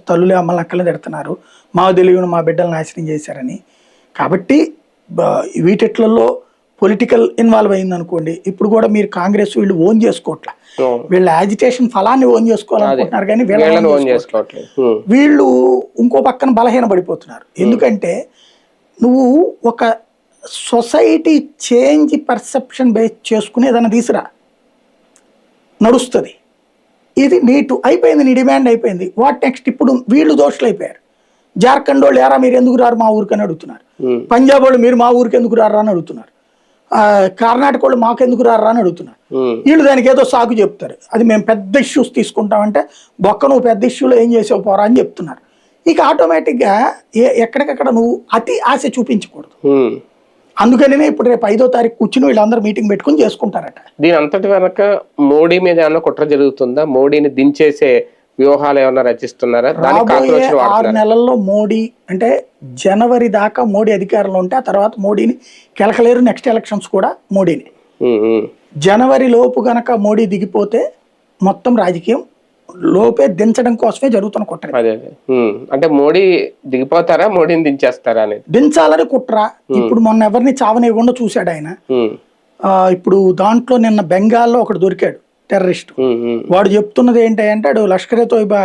తల్లులే అమ్మల్ని అక్కలే తిడుతున్నారు, మా తెలియని మా బిడ్డలు నాశనం చేశారని. కాబట్టి వీటిట్లలో పొలిటికల్ ఇన్వాల్వ్ అయింది అనుకోండి, ఇప్పుడు కూడా మీరు కాంగ్రెస్ వీళ్ళు ఓన్ చేసుకోవట్లే, వీళ్ళ యాజిటేషన్ ఫలాన్ని ఓన్ చేసుకోవాలనుకుంటున్నారు కానీ వీళ్ళు ఇంకో పక్కన బలహీన పడిపోతున్నారు. ఎందుకంటే నువ్వు ఒక సొసైటీ చేంజ్ పర్సెప్షన్ బేస్ చేసుకుని ఏదైనా తీసురా నడుస్తుంది. ఇది నీటు అయిపోయింది, నీ డిమాండ్ అయిపోయింది, వాట్ నెక్స్ట్? ఇప్పుడు వీళ్ళు దోషులు అయిపోయారు. జార్ఖండ్ వాళ్ళు ఎరా మీరు ఎందుకు రారు మా ఊరికి అని అడుగుతున్నారు, పంజాబ్ వాళ్ళు మీరు మా ఊరికి ఎందుకు రారా అని అడుగుతున్నారు, కర్ణాటక వాళ్ళు మాకెందుకు రారా అని అడుగుతున్నారు. వీళ్ళు దానికి ఏదో సాగు చెప్తారు, అది మేము పెద్ద ఇష్యూస్ తీసుకుంటామంటే బొక్క నువ్వు పెద్ద ఇష్యూలో ఏం చేసావు పోరా అని చెప్తున్నారు. ఇక ఆటోమేటిక్గా ఎక్కడికక్కడ నువ్వు అతి ఆశ చూపించకూడదు. అందుకనే ఇప్పుడు రేపు 5వ తారీఖు కూర్చుని వీళ్ళందరూ మీటింగ్ పెట్టుకుని చేసుకుంటారట. దీని అంతటి వెనక మోడీ మీద ఏమన్నా కుట్ర జరుగుతుందా? మోడీని దించేసే వ్యూహాలు ఏమన్నా రచిస్తున్నారా? రాబోయే 6 నెలల్లో మోడీ అంటే జనవరి దాకా మోడీ అధికారంలో ఉంటే ఆ తర్వాత మోడీని కెలకలేరు. నెక్స్ట్ ఎలక్షన్స్ కూడా మోడీని. జనవరి లోపు గనక మోడీ దిగిపోతే మొత్తం రాజకీయం లోపే దించడం కోసమే జరుగుతున్న కుట్ర. అంటే మోడీ దిగిపోతారా, మోడీని దించేస్తారా అని దించాలని కుట్ర. ఇప్పుడు మొన్న ఎవరిని చావనివ్వకుండా చూశాడు ఆయన. ఇప్పుడు దాంట్లో నిన్న బెంగాల్లో ఒకడు దొరికాడు టెర్రరిస్ట్. వాడు చెప్తున్నది ఏంటంటే లష్కరే తోయిబా